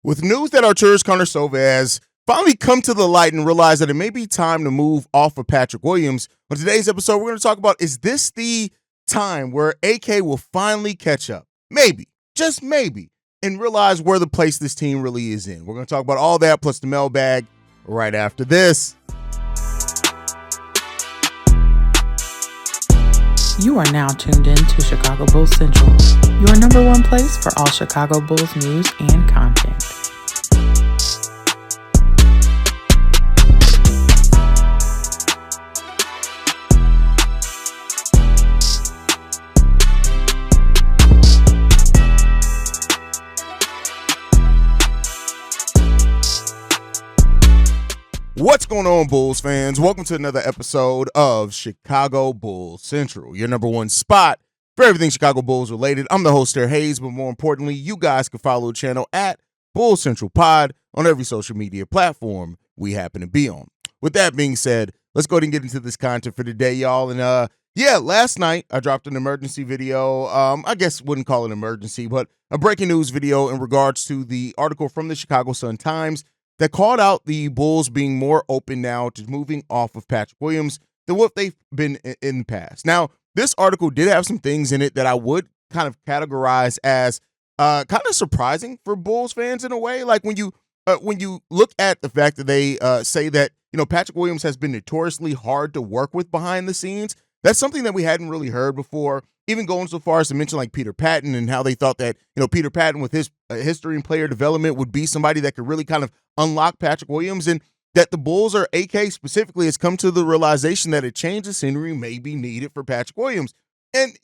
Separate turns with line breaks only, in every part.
With news that Arturas has finally come to the light and realized that it may be time to move off of Patrick Williams, on today's episode, we're going to talk about, is this the time where AK will finally catch up? Maybe, just maybe, and realize where the place this team really is in. We're going to talk about all that plus the mailbag right after this.
You are now tuned in to Chicago Bulls Central, your number one place for all Chicago Bulls news and content.
What's going on, Bulls fans? Welcome to another episode of Chicago Bulls Central, your number one spot for everything Chicago Bulls related. I'm the host there, Haize, but more importantly, you guys can follow the channel at Bulls Central Pod on every social media platform we happen to be on. With that being said, let's go ahead and get into this content for today, y'all. And last night I dropped an emergency video. I guess wouldn't call it emergency, but a breaking news video in regards to the article from the Chicago Sun-Times that called out the Bulls being more open now to moving off of Patrick Williams than what they've been in the past. Now, this article did have some things in it that I would kind of categorize as kind of surprising for Bulls fans in a way. Like when you look at the fact that they say that, Patrick Williams has been notoriously hard to work with behind the scenes, that's something that we hadn't really heard before. Even going so far as to mention like Peter Patton and how they thought that, Peter Patton with his history and player development would be somebody that could really kind of unlock Patrick Williams, and that the Bulls, or AK specifically, has come to the realization that a change of scenery may be needed for Patrick Williams. And,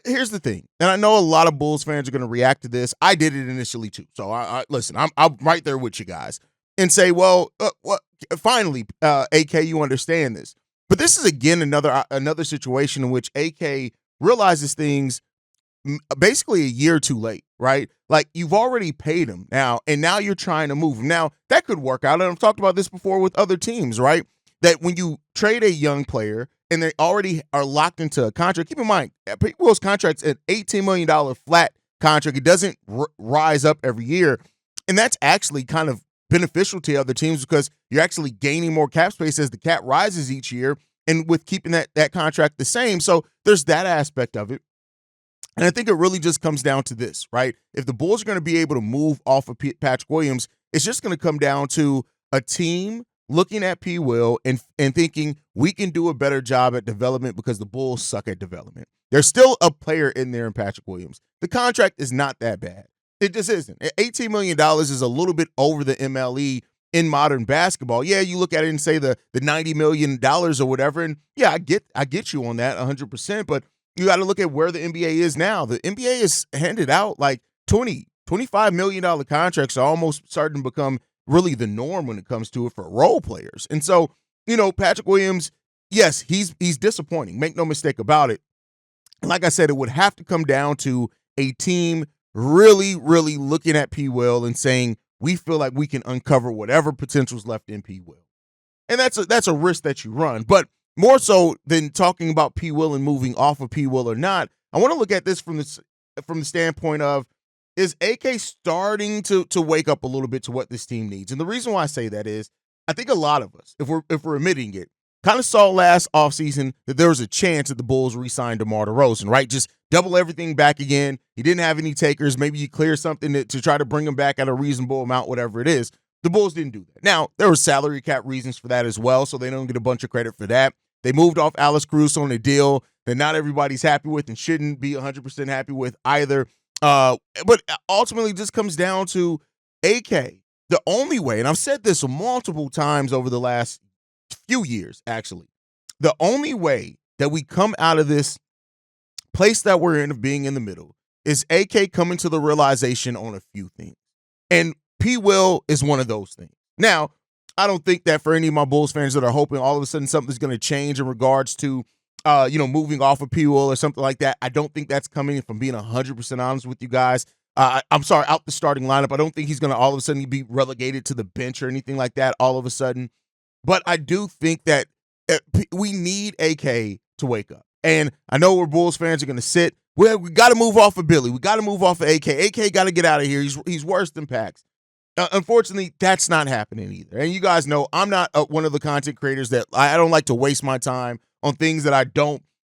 here's the thing, and I know a lot of Bulls fans are going to react to this. I did it initially too. So listen, I'm right there with you guys and say, well, finally, AK, you understand this. But this is, again, another situation in which AK realizes things basically a year too late, right? Like, you've already paid him now, and now you're trying to move him. Now, that could work out, and I've talked about this before with other teams, right? That when you trade a young player and they already are locked into a contract, keep in mind, Pete Will's contract's an $18 million flat contract. It doesn't rise up every year, and that's actually kind of beneficial to other teams because you're actually gaining more cap space as the cap rises each year, and with keeping that contract the same. So there's that aspect of it. And I think it really just comes down to this, right? If the Bulls are going to be able to move off of Patrick Williams, it's just going to come down to a team looking at P. Will and thinking we can do a better job at development because the Bulls suck at development. There's still a player in there in Patrick Williams. The contract is not that bad. It just isn't. $18 million is a little bit over the MLE in modern basketball. Yeah, you look at it and say the $90 million or whatever, and yeah, I get you on that 100%, but you got to look at where the NBA is now. The NBA is handed out like $25 million contracts are almost starting to become really the norm when it comes to it for role players. And so, Patrick Williams, yes, he's disappointing. Make no mistake about it. Like I said, it would have to come down to a team really, really looking at P. Will and saying, we feel like we can uncover whatever potential's left in P. Will. And that's a risk that you run. But more so than talking about P. Will and moving off of P. Will or not, I want to look at this from the standpoint of, is AK starting to wake up a little bit to what this team needs? And the reason why I say that is, I think a lot of us, if we're admitting it, kind of saw last offseason that there was a chance that the Bulls re-signed DeMar DeRozan, right? Just double everything back again. He didn't have any takers. Maybe you clear something to try to bring him back at a reasonable amount, whatever it is. The Bulls didn't do that. Now, there were salary cap reasons for that as well, so they don't get a bunch of credit for that. They moved off Alex Cruz on a deal that not everybody's happy with and shouldn't be 100% happy with either. But ultimately, just comes down to AK. The only way, and I've said this multiple times over the last few years, actually, the only way that we come out of this place that we're in of being in the middle is AK coming to the realization on a few things. And P. Will is one of those things. Now, I don't think that for any of my Bulls fans that are hoping all of a sudden something's going to change in regards to, moving off of P. Will or something like that. I don't think that's coming, if I'm being 100% honest with you guys. I'm sorry, out the starting lineup. I don't think he's going to all of a sudden be relegated to the bench or anything like that all of a sudden. But I do think that we need AK to wake up. And I know where Bulls fans are going to sit. We got to move off of Billy. We got to move off of AK. AK got to get out of here. He's worse than Pax. Unfortunately, that's not happening either. And you guys know I'm not one of the content creators that I don't like to waste my time on things that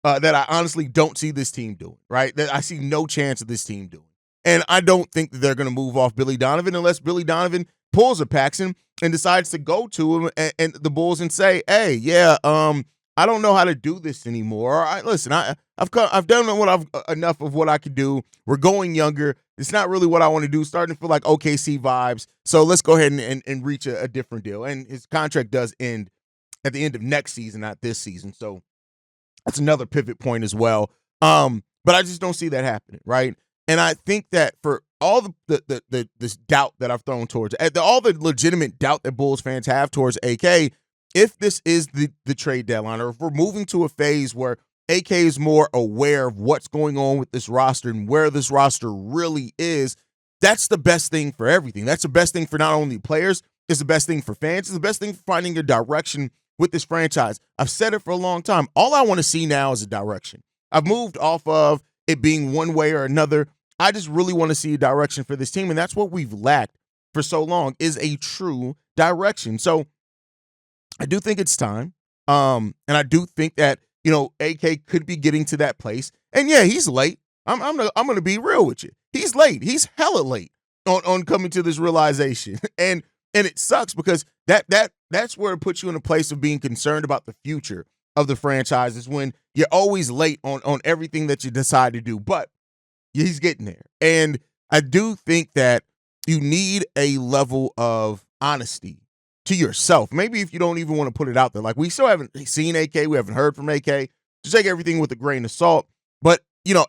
that I honestly don't see this team doing, right? That I see no chance of this team doing. And I don't think that they're going to move off Billy Donovan unless Billy Donovan pulls a Paxson and decides to go to him and the Bulls and say, hey, yeah, I don't know how to do this anymore. Listen, I've done enough of what I could do. We're going younger. It's not really what I want to do. Starting to feel like OKC vibes. So let's go ahead and reach a different deal. And his contract does end at the end of next season, not this season. So that's another pivot point as well. But I just don't see that happening, right? And I think that for all this doubt that I've thrown towards all the legitimate doubt that Bulls fans have towards AK, if this is the trade deadline, or if we're moving to a phase where AK is more aware of what's going on with this roster and where this roster really is, that's the best thing for everything. That's the best thing for not only players, it's the best thing for fans, it's the best thing for finding a direction with this franchise. I've said it for a long time. All I want to see now is a direction. I've moved off of it being one way or another. I just really want to see a direction for this team, and that's what we've lacked for so long, is a true direction. So I do think it's time, and I do think that AK could be getting to that place. And yeah, he's late. I'm gonna be real with you. He's late. He's hella late on coming to this realization, and it sucks because that's where it puts you in a place of being concerned about the future of the franchise, is when you're always late on everything that you decide to do. But he's getting there. And I do think that you need a level of honesty to yourself. Maybe if you don't even want to put it out there. Like, we still haven't seen AK. We haven't heard from AK. Just take everything with a grain of salt. But,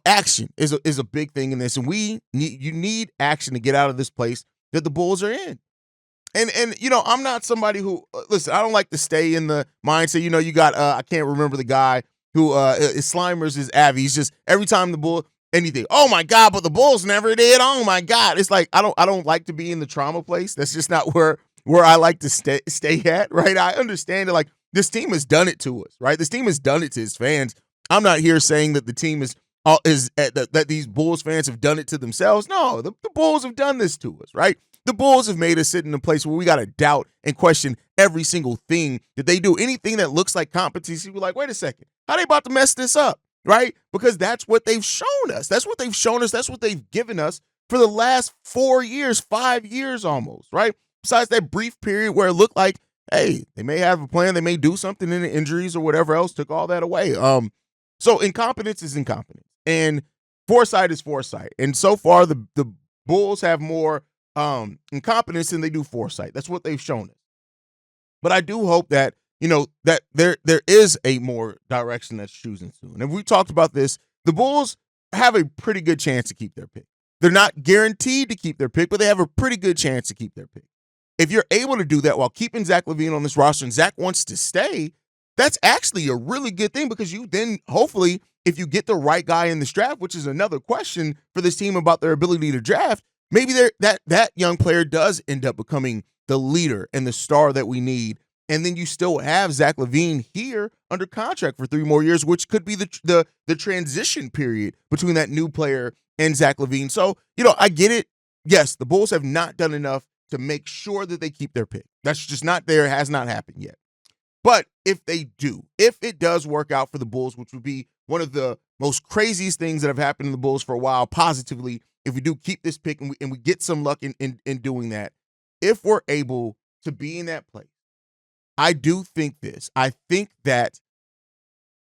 action is a big thing in this. And you need action to get out of this place that the Bulls are in. And I'm not somebody who, listen, I don't like to stay in the mindset. You got, I can't remember the guy who is Slimers is Avi. He's just, every time the Bull, anything, oh my God, but the Bulls never did. Oh my God. It's like, I don't like to be in the trauma place. That's just not where I like to stay at, right? I understand that, like, this team has done it to us, right? This team has done it to his fans. I'm not here saying that the team that these Bulls fans have done it to themselves. No, the Bulls have done this to us, right? The Bulls have made us sit in a place where we got to doubt and question every single thing that they do. Anything that looks like competency, we're like, wait a second, how they about to mess this up, right? Because that's what they've shown us. That's what they've shown us. That's what they've given us for the last 4 years, 5 years almost, right? Besides that brief period where it looked like, hey, they may have a plan, they may do something, in the injuries or whatever else took all that away. So incompetence is incompetence, and foresight is foresight. And so far, the Bulls have more incompetence than they do foresight. That's what they've shown us. But I do hope that that there is a more direction that's choosing soon. And we talked about this. The Bulls have a pretty good chance to keep their pick. They're not guaranteed to keep their pick, but they have a pretty good chance to keep their pick. If you're able to do that while keeping Zach LaVine on this roster, and Zach wants to stay, that's actually a really good thing, because you then, hopefully, if you get the right guy in this draft, which is another question for this team about their ability to draft, maybe that young player does end up becoming the leader and the star that we need. And then you still have Zach LaVine here under contract for 3 more years, which could be the transition period between that new player and Zach LaVine. So, I get it. Yes, the Bulls have not done enough to make sure that they keep their pick. That's just not there. It has not happened yet. But if they do, if it does work out for the Bulls, which would be one of the most craziest things that have happened in the Bulls for a while, positively, if we do keep this pick and we get some luck in doing that, if we're able to be in that place, I do think this. I think that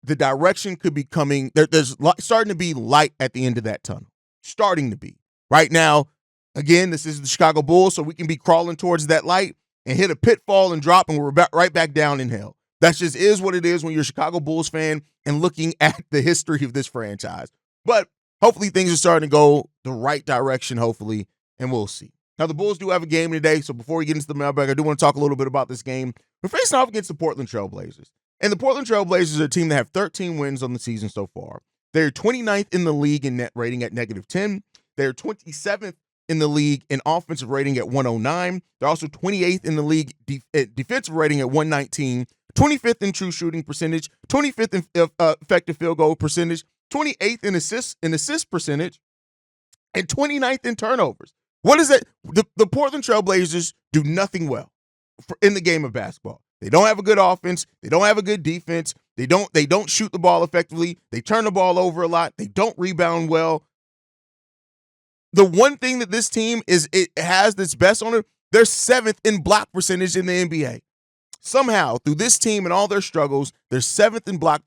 the direction could be coming. There's starting to be light at the end of that tunnel. Starting to be. Right now, again, this is the Chicago Bulls, so we can be crawling towards that light and hit a pitfall and drop, and we're right back down in hell. That just is what it is when you're a Chicago Bulls fan and looking at the history of this franchise. But hopefully things are starting to go the right direction, hopefully, and we'll see. Now, the Bulls do have a game today, so before we get into the mailbag, I do want to talk a little bit about this game. We're facing off against the Portland Trail Blazers. And the Portland Trail Blazers are a team that have 13 wins on the season so far. They're 29th in the league in net rating at -10. They're 27th in the league in offensive rating at 109. They're also 28th in the league defensive rating at 119, 25th in true shooting percentage, 25th in effective field goal percentage, 28th in assist percentage, and 29th in turnovers. What is that? The Portland Trailblazers do nothing well in the game of basketball. They don't have a good offense. They don't have a good defense. They don't shoot the ball effectively. They turn the ball over a lot. They don't rebound well. The one thing that this team it has that's best on it, they're 7th in block percentage in the NBA. Somehow, through this team and all their struggles, they're 7th in block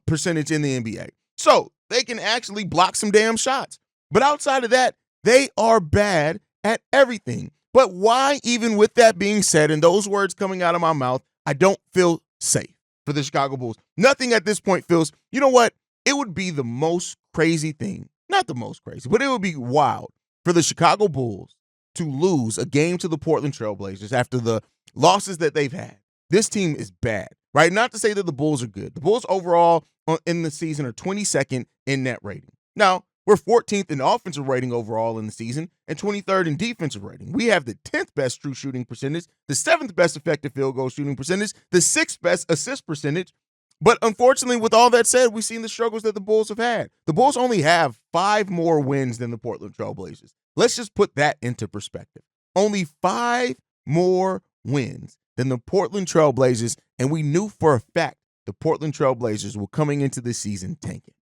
percentage in the NBA. So they can actually block some damn shots. But outside of that, they are bad at everything. But why, even with that being said, and those words coming out of my mouth, I don't feel safe for the Chicago Bulls. Nothing at this point feels, you know what? It would be the most crazy thing. Not the most crazy, but it would be wild for the Chicago Bulls to lose a game to the Portland Trailblazers after the losses that they've had. This team is bad, right? Not to say that the Bulls are good. The Bulls overall in the season are 22nd in net rating. Now, we're 14th in offensive rating overall in the season and 23rd in defensive rating. We have the 10th best true shooting percentage, the 7th best effective field goal shooting percentage, the 6th best assist percentage. But unfortunately, with all that said, we've seen the struggles that the Bulls have had. The Bulls only have 5 more wins than the Portland Trailblazers. Let's just put that into perspective. Only 5 more wins than the Portland Trailblazers, and we knew for a fact the Portland Trailblazers were coming into this season tanking.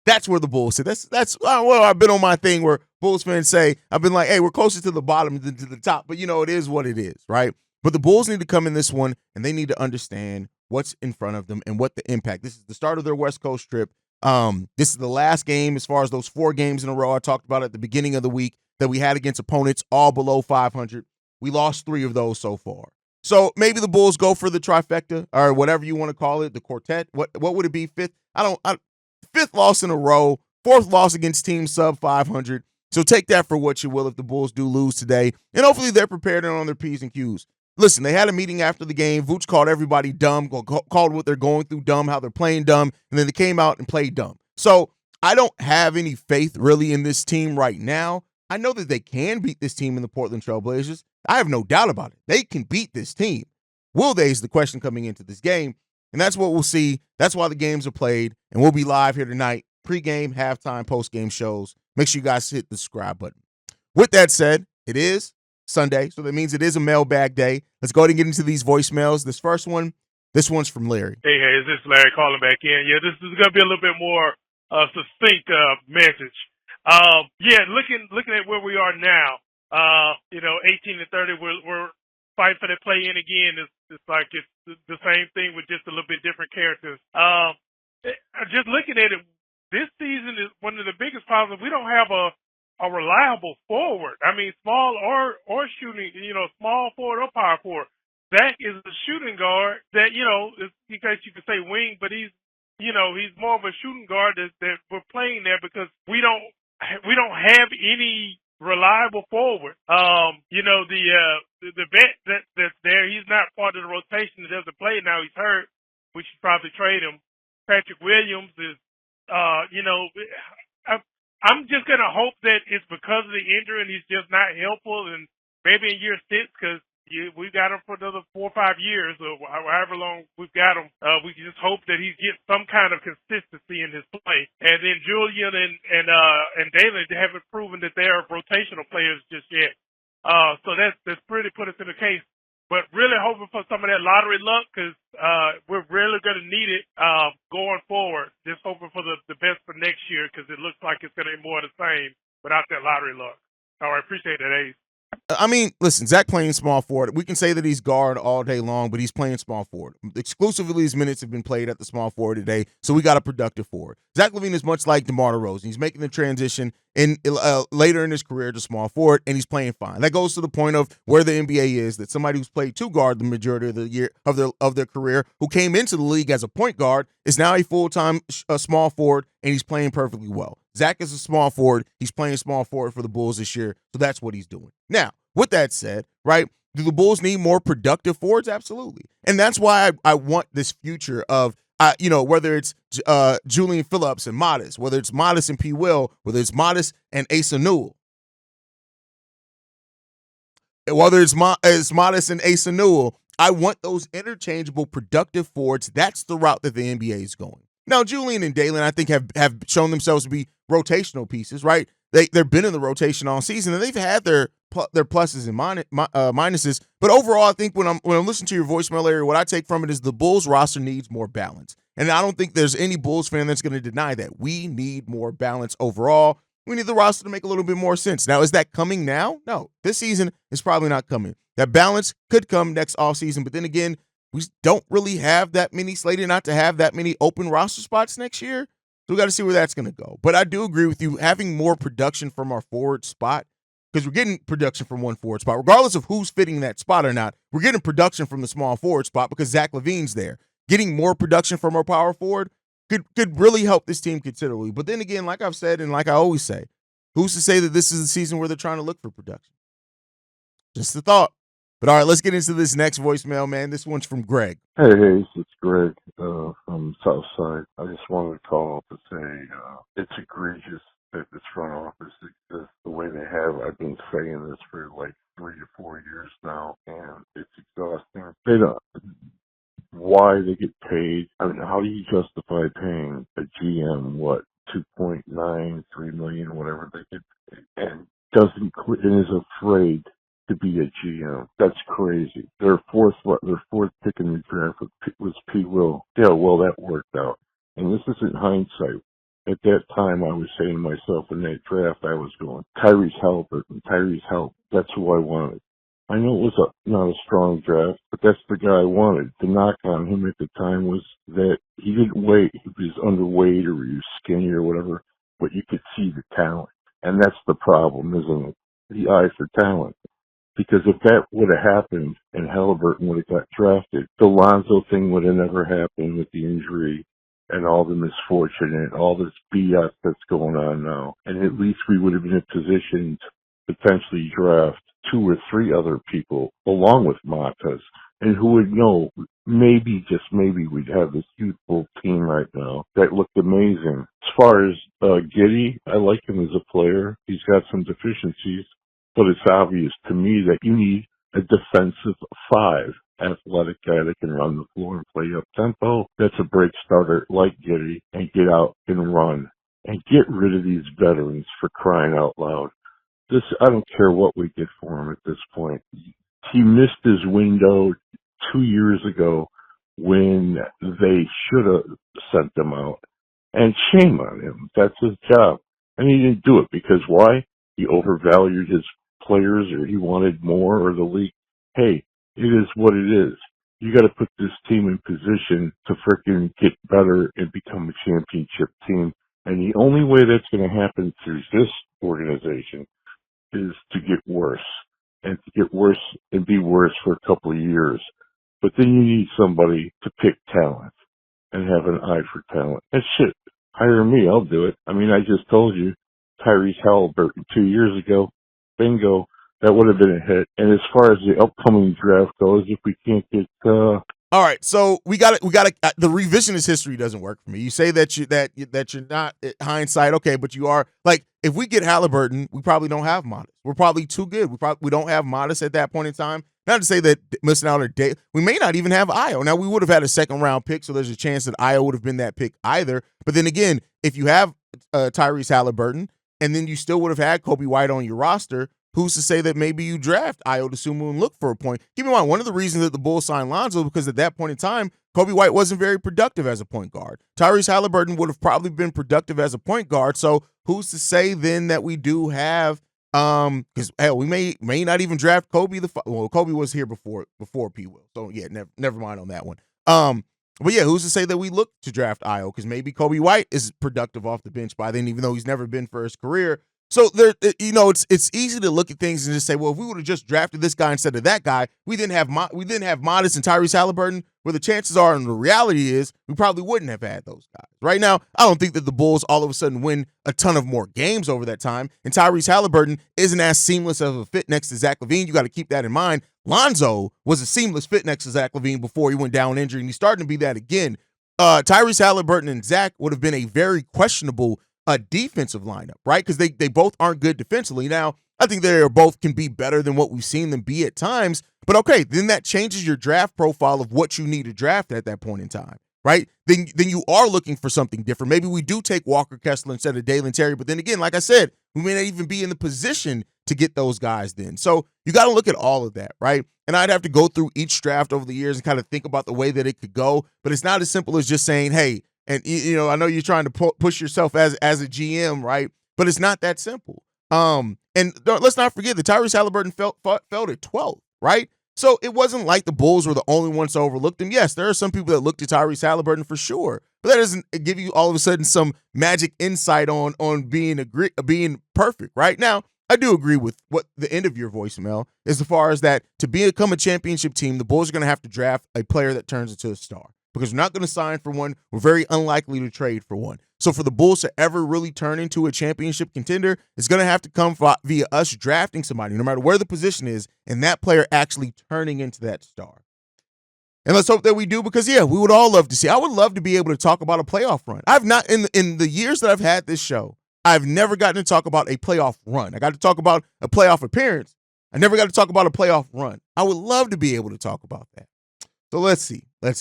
That's where the Bulls sit. That's well, I've been on my thing where Bulls fans say, I've been like, hey, we're closer to the bottom than to the top, but it is what it is, right? But the Bulls need to come in this one, and they need to understand what's in front of them and what the impact. This is the start of their West Coast trip. This is the last game as far as those 4 games in a row I talked about at the beginning of the week that we had against opponents all below 500. We lost 3 of those so far. So maybe the Bulls go for the trifecta or whatever you want to call it, the quartet. What would it be? 5th? 5th loss in a row, 4th loss against teams sub 500. So take that for what you will if the Bulls do lose today. And hopefully they're prepared and on their P's and Q's. Listen, they had a meeting after the game. Vooch called everybody dumb, called what they're going through dumb, how they're playing dumb, and then they came out and played dumb. So I don't have any faith really in this team right now. I know that they can beat this team in the Portland Trailblazers. I have no doubt about it. They can beat this team. Will they is the question coming into this game, and that's what we'll see. That's why the games are played, and we'll be live here tonight, pregame, halftime, postgame shows. Make sure you guys hit the subscribe button. With that said, it is Sunday, so that means it is a mailbag day. Let's go ahead and get into these voicemails. This one's from Larry.
Hey, is this Larry calling back in? Yeah, this is going to be a little bit more succinct message. Looking at where we are now, 18 and 30, we're fighting for that play in again. It's like it's the same thing with just a little bit different characters. Just looking at it, this season is one of the biggest problems. We don't have a reliable forward. I mean, small or shooting, small forward or power forward. Zach is a shooting guard that, in case you could say wing, but he's more of a shooting guard that we're playing there because we don't have any reliable forward. The vet that's there, he's not part of the rotation. He doesn't play now. He's hurt. We should probably trade him. Patrick Williams is, I'm just going to hope that it's because of the injury and he's just not helpful. And maybe in year 6, because we've got him for another 4 or 5 years or however long we've got him. We can just hope that he gets some kind of consistency in his play. And then Julian and Dalen haven't proven that they're rotational players just yet. So that's pretty put us in the case. But really hoping for some of that lottery luck because we're really going to need it going forward. Just hoping for the best for next year because it looks like it's going to be more of the same without that lottery luck. All right, appreciate that, Haize.
I mean, listen, Zach playing small forward. We can say that he's guard all day long, but he's playing small forward. Exclusively, his minutes have been played at the small forward today, so we got a productive forward. Zach LaVine is much like DeMar DeRozan. He's making the transition later in his career to small forward, and he's playing fine. That goes to the point of where the NBA is, that somebody who's played 2 guard the majority of the year of their career, who came into the league as a point guard, is now a full-time small forward, and he's playing perfectly well. Zach is a small forward. He's playing small forward for the Bulls this year, so that's what he's doing. Now, with that said, right, do the Bulls need more productive forwards? Absolutely. And that's why I want this future of, whether it's Julian Phillips and Modest, whether it's Modest and P. Will, whether it's Modest and Asa Newell, whether it's Modest and Asa Newell, I want those interchangeable productive forwards. That's the route that the NBA is going. Now, Julian and Dalen, I think, have shown themselves to be rotational pieces, right? they've been in the rotation all season, and they've had their pluses and minuses. But overall, I think when I'm listening to your voicemail area, what I take from it is the Bulls roster needs more balance. And I don't think there's any Bulls fan that's going to deny that. We need more balance overall. We need the roster to make a little bit more sense. Now, is that coming now? No. This season is probably not coming. That balance could come next offseason, but then again, we don't really have that many slated not to have that many open roster spots next year. So we got to see where that's going to go. But I do agree with you, having more production from our forward spot, because we're getting production from one forward spot. Regardless of who's fitting that spot or not, we're getting production from the small forward spot because Zach LaVine's there. Getting more production from our power forward could really help this team considerably. But then again, like I've said and like I always say, who's to say that this is the season where they're trying to look for production? Just a thought. But all right, let's get into this next voicemail, man. This one's from Greg.
Hey, Haize, it's Greg from Southside. I just wanted to call up to say it's egregious that this front office exists the way they have. I've been saying this for like 3 to 4 years now, and it's exhausting. They don't. Why they get paid? I mean, how do you justify paying a GM what 2.93 million, whatever they get, and doesn't quit and is afraid to be a GM? That's crazy. Their fourth pick in the draft was P. Will. Yeah, well, that worked out. And this isn't hindsight. At that time, I was saying to myself in that draft, I was going, Tyrese Halliburton. That's who I wanted. I know it was not a strong draft, but that's the guy I wanted. The knock on him at the time was that he didn't weigh. He was underweight or he was skinny or whatever, but you could see the talent. And that's the problem, isn't it? The eye for talent. Because if that would have happened and Halliburton would have got drafted, the Lonzo thing would have never happened with the injury and all the misfortune and all this BS that's going on now. And at least we would have been in a position to potentially draft 2 or 3 other people along with Matas. And who would know, maybe, just maybe, we'd have this youthful team right now that looked amazing. As far as Giddey, I like him as a player. He's got some deficiencies. But it's obvious to me that you need a defensive 5, athletic guy that can run the floor and play up tempo. That's a break starter like Giddey, and get out and run and get rid of these veterans, for crying out loud. I don't care what we get for him at this point. He missed his window 2 years ago when they should have sent him out. And shame on him. That's his job. And he didn't do it because why? He overvalued his players, or he wanted more, or the league. Hey, it is what it is. You got to put this team in position to frickin' get better and become a championship team. And the only way that's going to happen through this organization is to get worse, and to get worse and be worse for a couple of years. But then you need somebody to pick talent and have an eye for talent. And shit, hire me, I'll do it. I mean, I just told you, Tyrese Halliburton 2 years ago, bingo, that would have been a hit. And as far as the upcoming draft goes, if we can't get
all right, so we got the revisionist history doesn't work for me. You say that you're not hindsight, okay, but you are. Like, if we get Halliburton, we probably don't have Modest. We're probably too good. We don't have Modest at that point in time. Not to say that missing out on day, we may not even have Io. Now, we would have had a second round pick, so there's a chance that Io would have been that pick either. But then again, if you have Tyrese Halliburton, and then you still would have had Kobe White on your roster, who's to say that maybe you draft Io DeSumo and look for a point? Keep in mind, one of the reasons that the Bulls signed Lonzo because at that point in time, Kobe White wasn't very productive as a point guard. Tyrese Halliburton would have probably been productive as a point guard. So who's to say then that we do have because hell, we may not even draft Kobe Kobe was here before P. Will. So yeah, never mind on that one. But yeah, who's to say that we look to draft Io? Because maybe Kobe White is productive off the bench by then, even though he's never been for his career. So there, it's easy to look at things and just say, well, if we would have just drafted this guy instead of that guy, we didn't have Modest and Tyrese Halliburton. Where the chances are, and the reality is, we probably wouldn't have had those guys. Right now, I don't think that the Bulls all of a sudden win a ton of more games over that time. And Tyrese Halliburton isn't as seamless of a fit next to Zach LaVine. You got to keep that in mind. Lonzo was a seamless fit next to Zach LaVine before he went down injured, and he's starting to be that again. Tyrese Halliburton and Zach would have been a very questionable defensive lineup, right? Because they both aren't good defensively. Now, I think they both can be better than what we've seen them be at times. But okay, then that changes your draft profile of what you need to draft at that point in time. right? Then you are looking for something different. Maybe we do take Walker Kessler instead of Dalen Terry, but then again, like I said, we may not even be in the position to get those guys then. So you got to look at all of that, right? And I'd have to go through each draft over the years and kind of think about the way that it could go, but it's not as simple as just saying, hey, and I know you're trying to push yourself as a GM, right? But it's not that simple. And let's not forget that Tyrese Halliburton fell at 12th, right? So it wasn't like the Bulls were the only ones to overlook them. Yes, there are some people that looked at Tyrese Halliburton for sure, but that doesn't give you all of a sudden some magic insight on being perfect. Right now, I do agree with what the end of your voicemail is, as far as that to become a championship team, the Bulls are going to have to draft a player that turns into a star, because we're not going to sign for one. We're very unlikely to trade for one. So for the Bulls to ever really turn into a championship contender, it's going to have to come via us drafting somebody, no matter where the position is, and that player actually turning into that star. And let's hope that we do, because, yeah, we would all love to see. I would love to be able to talk about a playoff run. I've not, in the years that I've had this show, I've never gotten to talk about a playoff run. I got to talk about a playoff appearance. I never got to talk about a playoff run. I would love to be able to talk about that. So let's see. All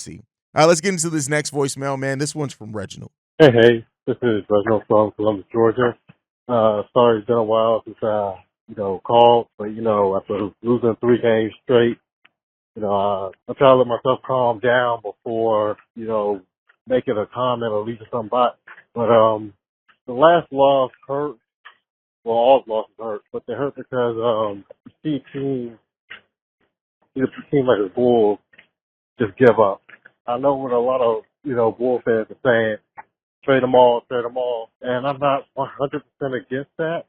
right, let's get into this next voicemail, man. This one's from Reginald.
Hey, this is Reginald from Columbus, Georgia. Sorry it's been a while since I, called, but, after losing 3 games straight, I'm trying to let myself calm down before, making a comment or leaving something back. But the last loss hurt. Well, all losses hurt, but they hurt because you see teams like the Bulls just give up. I know what a lot of, Bull fans are saying, trade them all. And I'm not 100% against that.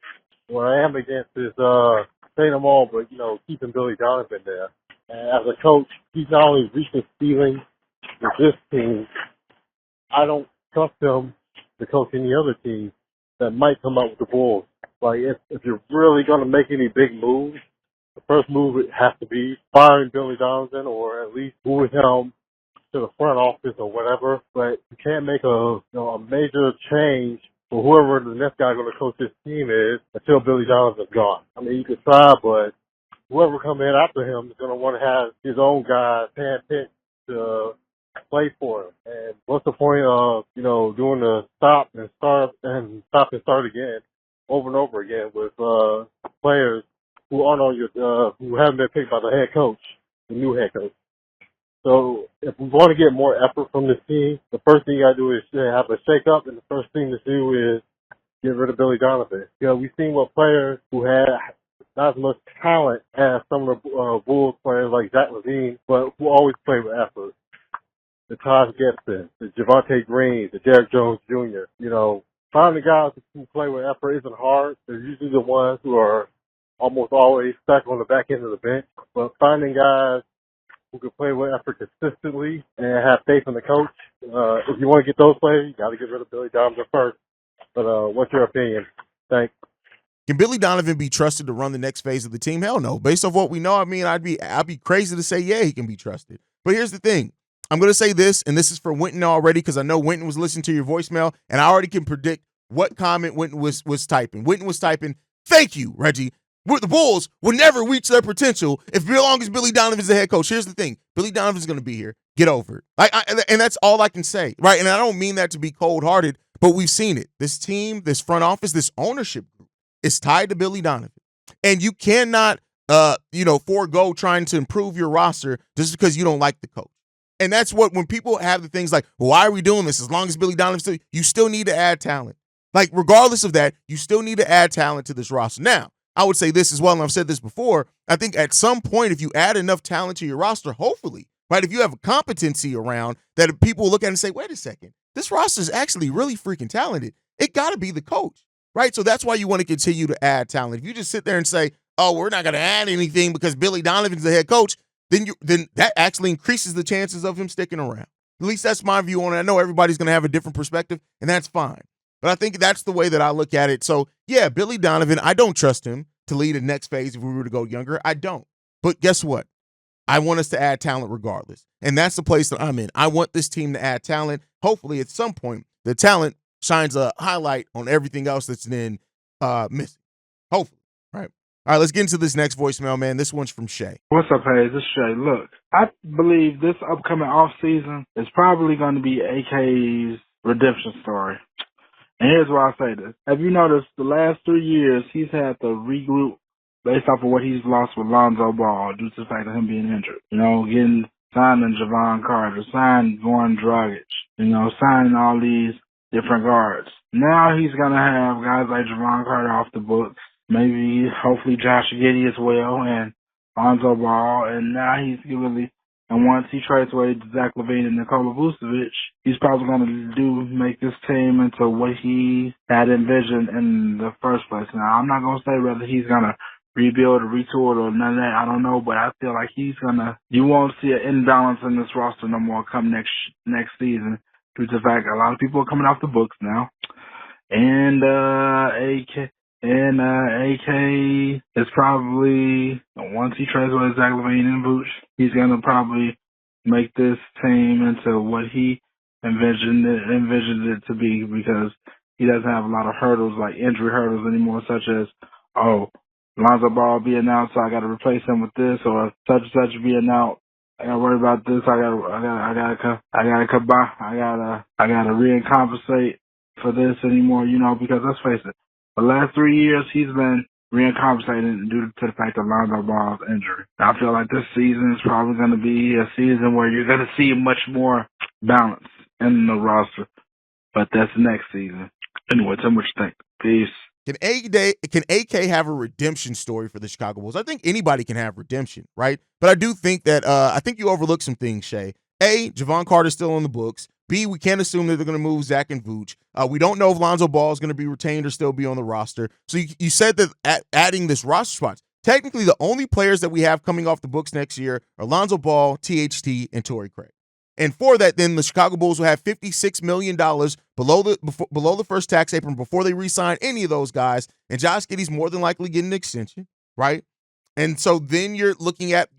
What I am against is trade them all, but, keeping Billy Donovan there. And as a coach, he's not only reached his ceiling with this team, I don't trust him to coach any other team that might come up with the Bulls. Like, if you're really going to make any big moves, the first move it has to be firing Billy Donovan, or at least moving him to the front office or whatever. But you can't make a major change for whoever the next guy going to coach this team is until Billy Donovan's gone. I mean, you can try, but whoever comes in after him is going to want to have his own guys handpicked to play for him. And what's the point of, doing the stop and start again over and over again with players who aren't on your who haven't been picked by the head coach, the new head coach. So if we want to get more effort from this team, the first thing you got to do is have a shake-up, and the first thing to do is get rid of Billy Donovan. We've seen what players who had not as much talent as some of the Bulls players like Zach LaVine, but who always play with effort. The Taj Gibson, the Javonte Green, the Derrick Jones Jr. Finding guys who play with effort isn't hard. They're usually the ones who are almost always stuck on the back end of the bench. But finding guys who can play with effort consistently and have faith in the coach, if you want to get those players, you got to get rid of Billy Donovan first. But what's your opinion? Thanks.
Can Billy Donovan be trusted to run the next phase of the team? Hell no. Based off what we know, I mean, I'd be crazy to say, yeah, he can be trusted. But here's the thing. I'm going to say this, and this is for Winton already, because I know Winton was listening to your voicemail, and I already can predict what comment Winton was typing. Winton was typing, "Thank you, Reggie. The Bulls will never reach their potential as long as Billy Donovan's the head coach." Here's the thing. Billy Donovan's going to be here. Get over it. And that's all I can say, right? And I don't mean that to be cold-hearted, but we've seen it. This team, this front office, this ownership group is tied to Billy Donovan. And you cannot, forego trying to improve your roster just because you don't like the coach. And that's when people have the things like, well, why are we doing this? As long as Billy Donovan, you still need to add talent. Like, regardless of that, you still need to add talent to this roster. Now, I would say this as well, and I've said this before. I think at some point, if you add enough talent to your roster, hopefully, right, if you have a competency around that people look at and say, wait a second, this roster is actually really freaking talented, it got to be the coach, right? So that's why you want to continue to add talent. If you just sit there and say, oh, we're not going to add anything because Billy Donovan's the head coach, then that actually increases the chances of him sticking around. At least that's my view on it. I know everybody's going to have a different perspective, and that's fine. But I think that's the way that I look at it. So, yeah, Billy Donovan, I don't trust him to lead the next phase if we were to go younger. I don't. But guess what? I want us to add talent regardless. And that's the place that I'm in. I want this team to add talent. Hopefully, at some point, the talent shines a highlight on everything else that's then missing. Hopefully, right? All right, let's get into this next voicemail, man. This one's from Shay.
What's up, Haize? This is Shay. Look, I believe this upcoming off season is probably going to be AK's redemption story. And here's why I say this. Have you noticed the last 3 years he's had to regroup based off of what he's lost with Lonzo Ball due to the fact of him being injured? You know, getting signing Javon Carter, signing Goran Dragic, you know, signing all these different guards. Now he's going to have guys like Javon Carter off the books, maybe hopefully Josh Giddey as well, and Lonzo Ball, and now he's really, and once he trades away Zach LaVine and Nikola Vucevic, he's probably going to make this team into what he had envisioned in the first place. Now, I'm not going to say whether he's going to rebuild or retool or none of that. I don't know, but I feel like you won't see an imbalance in this roster no more come next season due to the fact a lot of people are coming off the books now. And AK is probably, once he trades with Zach LaVine and Vooch, he's gonna probably make this team into what he envisioned it to be, because he doesn't have a lot of hurdles, like injury hurdles anymore, such as, Lonzo Ball being out, so I got to replace him with this, or such and such being out. I got to worry about this. I gotta recompensate for this anymore, you know, because let's face it, the last 3 years he's been recompensating due to the fact of Lonzo Ball's injury. I feel like this season is probably going to be a season where you're going to see much more balance in the roster, but that's next season. Anyway, tell me what you think. Peace.
Can AK have a redemption story for the Chicago Bulls? I think anybody can have redemption, right? But I do think that I think you overlook some things, Shay. A, Javon Carter's still on the books. B, we can't assume that they're going to move Zach and Vooch. We don't know if Lonzo Ball is going to be retained or still be on the roster. So you said that adding this roster spots, technically the only players that we have coming off the books next year are Lonzo Ball, THT, and Torrey Craig. And for that, then the Chicago Bulls will have $56 million below the first tax apron before they re-sign any of those guys. And Josh Giddey's more than likely getting an extension, right? And so then you're looking at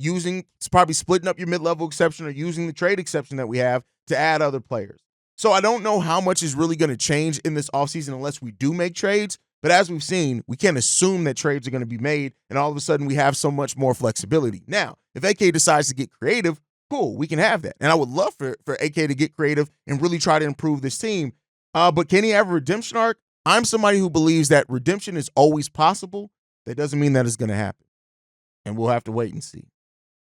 probably splitting up your mid-level exception or using the trade exception that we have to add other players. So I don't know how much is really going to change in this offseason unless we do make trades. But as we've seen, we can't assume that trades are going to be made, and all of a sudden we have so much more flexibility. Now, if AK decides to get creative, cool, we can have that. And I would love for AK to get creative and really try to improve this team. But can he have a redemption arc? I'm somebody who believes that redemption is always possible. That doesn't mean that it's going to happen. And we'll have to wait and see.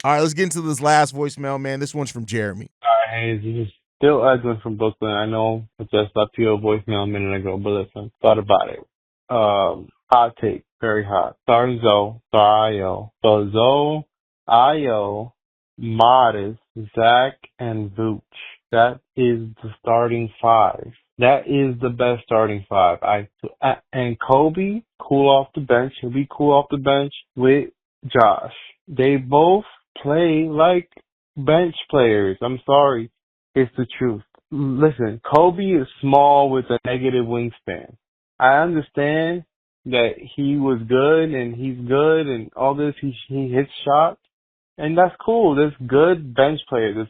All right, let's get into this last voicemail, man. This one's from Jeremy.
All right, Haize, this is still Edwin from Brooklyn. I know I just left you a voicemail a minute ago, but listen, thought about it. Hot take, very hot. Star Zoe, Star Io. So Zoe, Io, Modest, Zach, and Vooch. That is the starting five. That is the best starting five. And Kobe, cool off the bench. He'll be cool off the bench with Josh. They both play like bench players. I'm sorry. It's the truth. Listen, Kobe is small with a negative wingspan. I understand that he was good and he's good and all this. He hits shots. And that's cool. That's good bench player.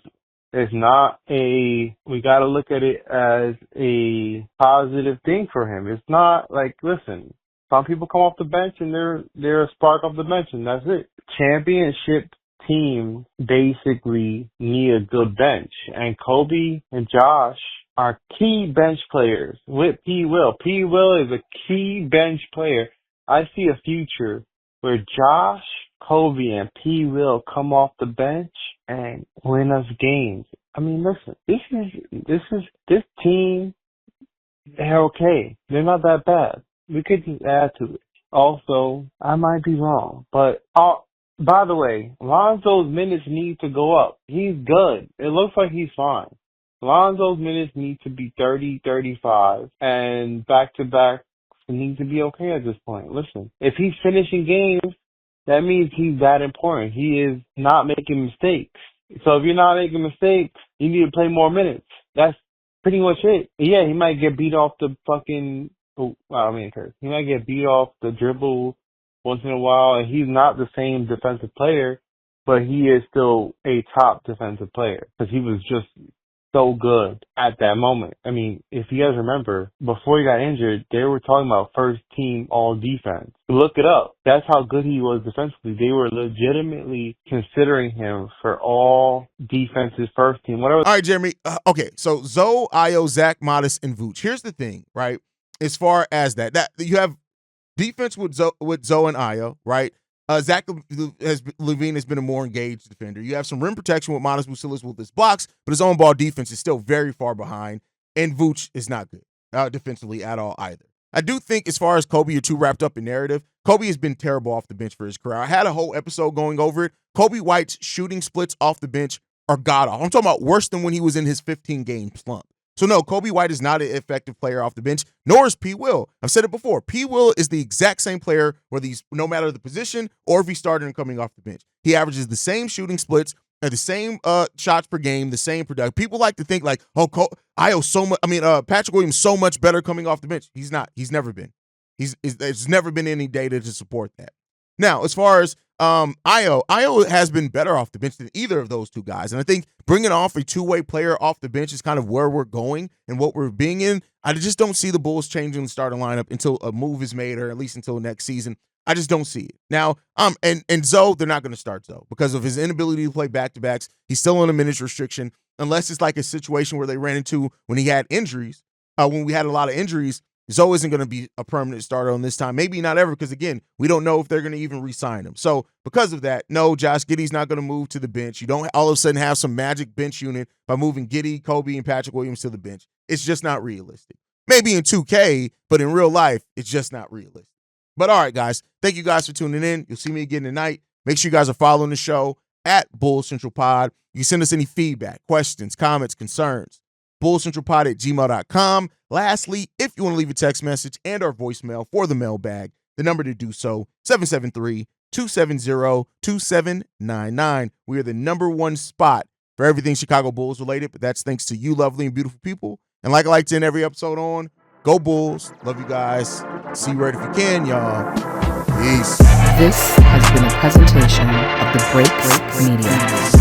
It's not we got to look at it as a positive thing for him. It's not like, listen, some people come off the bench and they're a spark off the bench and that's it. Championship team basically need a good bench. And Kobe and Josh are key bench players with P. Will. P. Will is a key bench player. I see a future where Josh, Kobe, and P. Will come off the bench and win us games. I mean, listen, this team, they're okay. They're not that bad. We could just add to it. Also, I might be wrong, but by the way, Lonzo's minutes need to go up. He's good. It looks like he's fine. Lonzo's minutes need to be 30, 35, and back-to-back need to be okay at this point. Listen, if he's finishing games, that means he's that important. He is not making mistakes. So if you're not making mistakes, you need to play more minutes. That's pretty much it. Yeah, he might get beat off the fucking, he might get beat off the dribble once in a while, and he's not the same defensive player, but he is still a top defensive player because he was just so good at that moment. I mean, if you guys remember, before he got injured, they were talking about first team all defense. Look it up. That's how good he was defensively. They were legitimately considering him for all defenses, first team, whatever.
All right, Jeremy. Okay, so Zoe, Io, Zach, Modest, and Vooch. Here's the thing, right? As far as that you have defense with Zoe and Io, right? Zach Levine has been a more engaged defender. You have some rim protection with Modest Bucilis with his blocks, but his own ball defense is still very far behind, and Vooch is not good defensively at all either. I do think as far as Kobe, you're too wrapped up in narrative. Kobe has been terrible off the bench for his career. I had a whole episode going over it. Kobe White's shooting splits off the bench are god-awful. I'm talking about worse than when he was in his 15-game slump. So no, Kobe White is not an effective player off the bench, nor is P. Will. I've said it before. P. Will is the exact same player, whether he's no matter the position or if he's starting and coming off the bench. He averages the same shooting splits, the same shots per game, the same production. People like to think like, oh, Patrick Williams so much better coming off the bench. He's not. He's never been. There's never been any data to support that. Now, as far as Io has been better off the bench than either of those two guys. And I think bringing off a two-way player off the bench is kind of where we're going and what we're being in. I just don't see the Bulls changing the starting lineup until a move is made, or at least until next season. I just don't see it. Now, and Zoe, they're not going to start Zoe because of his inability to play back-to-backs. He's still on a minutes restriction, unless it's like a situation where they ran into when he had injuries, when we had a lot of injuries. Zoe isn't going to be a permanent starter on this time. Maybe not ever, because, again, we don't know if they're going to even re-sign him. So because of that, no, Josh Giddey's not going to move to the bench. You don't all of a sudden have some magic bench unit by moving Giddey, Kobe, and Patrick Williams to the bench. It's just not realistic. Maybe in 2K, but in real life, it's just not realistic. But all right, guys, thank you guys for tuning in. You'll see me again tonight. Make sure you guys are following the show at Bull Central Pod. You can send us any feedback, questions, comments, concerns. bullcentralpod@gmail.com. Lastly, if you want to leave a text message and our voicemail for the mailbag, the number to do so, 773-270-2799. We are the #1 spot for everything Chicago Bulls related, but that's thanks to you lovely and beautiful people. And like I like to end every episode on, go Bulls. Love you guys. See you right if you can, y'all. Peace.
This has been a presentation of the Break Media.